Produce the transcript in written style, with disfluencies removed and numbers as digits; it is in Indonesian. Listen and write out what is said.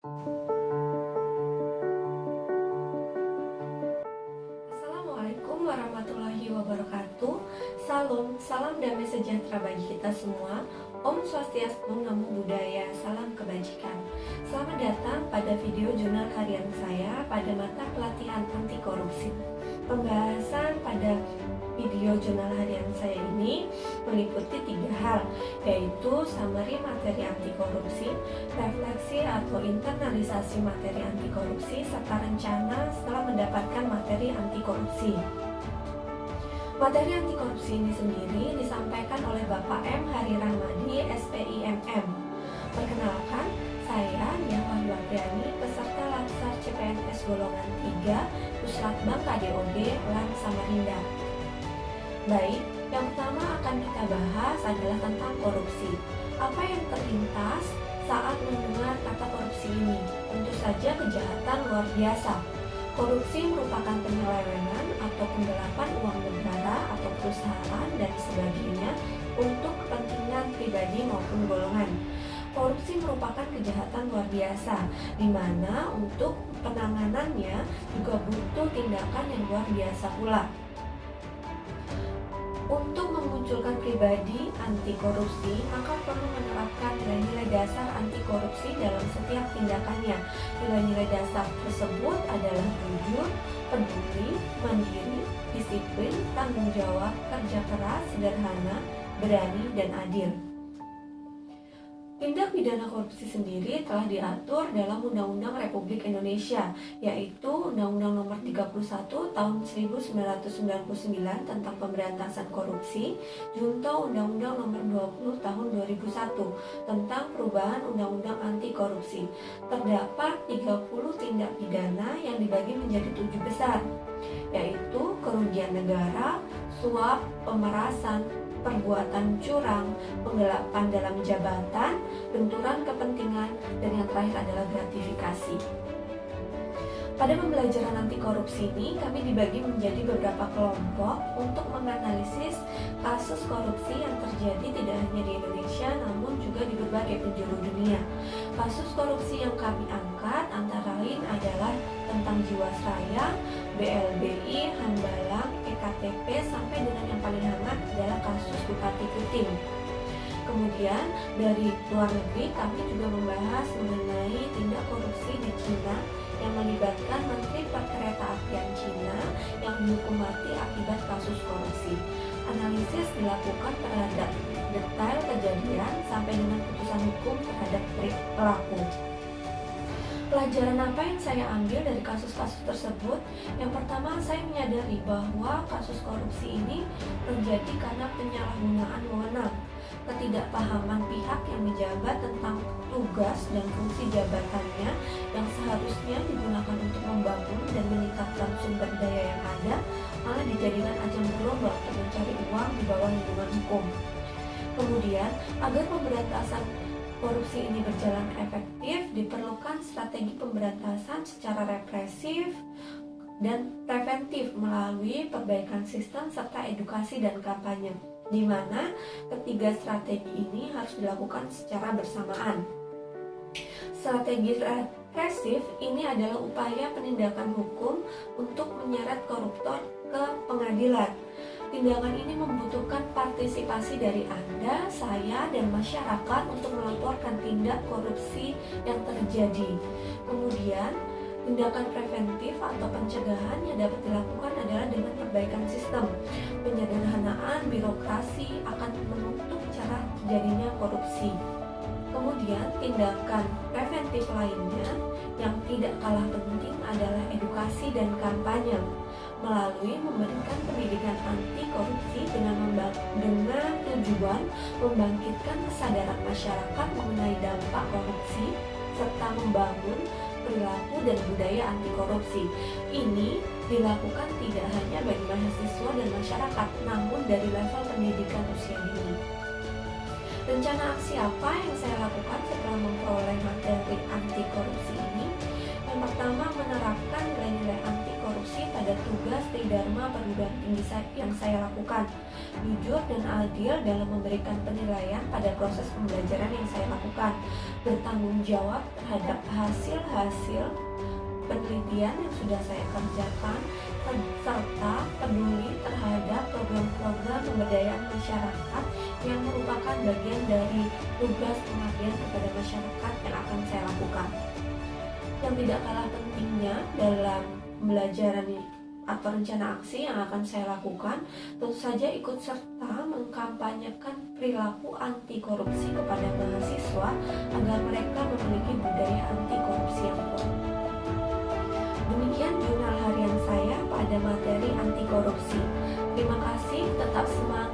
Assalamualaikum warahmatullahi wabarakatuh. Salam damai sejahtera bagi kita semua. Om Swastiastu, Namo Buddhaya, salam kebajikan. Selamat datang pada video jurnal harian saya pada mata pelatihan anti korupsi. Pembahasan pada video jurnal harian saya ini meliputi 3 hal, yaitu summary materi anti korupsi, refleksi atau internalisasi materi anti korupsi, serta rencana setelah mendapatkan materi anti korupsi. Materi anti korupsi ini sendiri disampaikan oleh Bapak M. Hari Rahmadi, SPIMM. Perkenalkan, saya Diah Wahyu Apriani, peserta Latsar CPNS golongan 3, Puslatbang KDOB, LAN Samarinda. Baik, yang pertama akan kita bahas adalah tentang korupsi. Apa yang terlintas saat mendengar kata korupsi ini? Tentu saja kejahatan luar biasa. Korupsi merupakan penyelewengan atau penggelapan uang negara atau perusahaan dan sebagainya untuk kepentingan pribadi maupun golongan. Korupsi merupakan kejahatan luar biasa, di mana untuk penanganannya juga butuh tindakan yang luar biasa pula. Untuk memunculkan pribadi anti korupsi, maka perlu menerapkan nilai-nilai dasar anti korupsi dalam setiap tindakannya. Nilai-nilai dasar tersebut adalah jujur, peduli, mandiri, disiplin, tanggung jawab, kerja keras, sederhana, berani, dan adil. Tindak pidana korupsi sendiri telah diatur dalam Undang-Undang Republik Indonesia, yaitu Undang-Undang Nomor 31 Tahun 1999 tentang Pemberantasan Korupsi, junto Undang-Undang Nomor 20 Tahun 2001 tentang Perubahan Undang-Undang Anti Korupsi. Terdapat 30 tindak pidana yang dibagi menjadi 7 besar, yaitu kerugian negara, suap, pemerasan, perbuatan curang, penggelapan dalam jabatan, benturan kepentingan, dan yang terakhir adalah gratifikasi. Pada pembelajaran anti korupsi ini, kami dibagi menjadi beberapa kelompok untuk menganalisis kasus korupsi yang terjadi tidak hanya di Indonesia, namun juga di berbagai penjuru dunia. Kasus korupsi yang kami angkat antara lain adalah tentang Jiwasraya, BLBI, Hambalang, EKTP, sampai dengan yang paling hangat adalah kasus Bupati Kutim. Kemudian dari luar negeri kami juga membahas mengenai tindak korupsi di Cina yang melibatkan Menteri Perkeretaapian Cina yang dihukum mati akibat kasus korupsi. Analisis dilakukan terhadap detail kejadian sampai dengan putusan hukum terhadap pelaku. Pelajaran apa yang saya ambil dari kasus-kasus tersebut? Yang pertama, saya menyadari bahwa kasus korupsi ini terjadi karena penyalahgunaan wewenang, ketidakpahaman pihak yang menjabat tentang tugas dan fungsi jabatannya yang seharusnya digunakan untuk membangun dan meningkatkan sumber daya yang ada, malah dijadikan ajang berlomba untuk mencari uang di bawah lindungan hukum. Kemudian, agar pemberantasan korupsi ini berjalan efektif, diperlukan strategi pemberantasan secara represif dan preventif melalui perbaikan sistem serta edukasi dan kampanye, di mana ketiga strategi ini harus dilakukan secara bersamaan. Strategi represif ini adalah upaya penindakan hukum untuk menyeret koruptor ke pengadilan. Tindakan ini membutuhkan partisipasi dari Anda, saya, dan masyarakat untuk melaporkan tindak korupsi yang terjadi. Kemudian, tindakan preventif atau pencegahan yang dapat dilakukan adalah dengan perbaikan sistem. Penyederhanaan birokrasi akan menutup cara terjadinya korupsi. Kemudian, tindakan preventif lainnya yang tidak kalah penting adalah edukasi dan kampanye melalui memberikan pendidikan anti korupsi dengan tujuan membangkitkan kesadaran masyarakat mengenai dampak korupsi serta membangun perilaku dan budaya anti korupsi. Ini dilakukan tidak hanya bagi mahasiswa dan masyarakat, namun dari level pendidikan usia dini. Rencana aksi apa yang saya lakukan setelah memperoleh materi anti korupsi ini? Yang pertama, menerapkan nilai-nilai anti korupsi pada tugas, tridharma, selama perguruan tinggi yang saya lakukan. Jujur dan adil dalam memberikan penilaian pada proses pembelajaran yang saya lakukan. Bertanggung jawab terhadap hasil-hasil penelitian yang sudah saya kerjakan, serta peduli terhadap program-program pemberdayaan masyarakat yang merupakan bagian dari tugas pengabdian kepada masyarakat yang akan saya lakukan. Yang tidak kalah pentingnya dalam pembelajaran atau rencana aksi yang akan saya lakukan, tentu saja ikut serta mengkampanyekan perilaku anti korupsi kepada mahasiswa agar mereka memiliki budaya anti korupsi yang kuat. Demikian jurnal harian saya pada materi anti korupsi. Terima kasih, tetap semangat.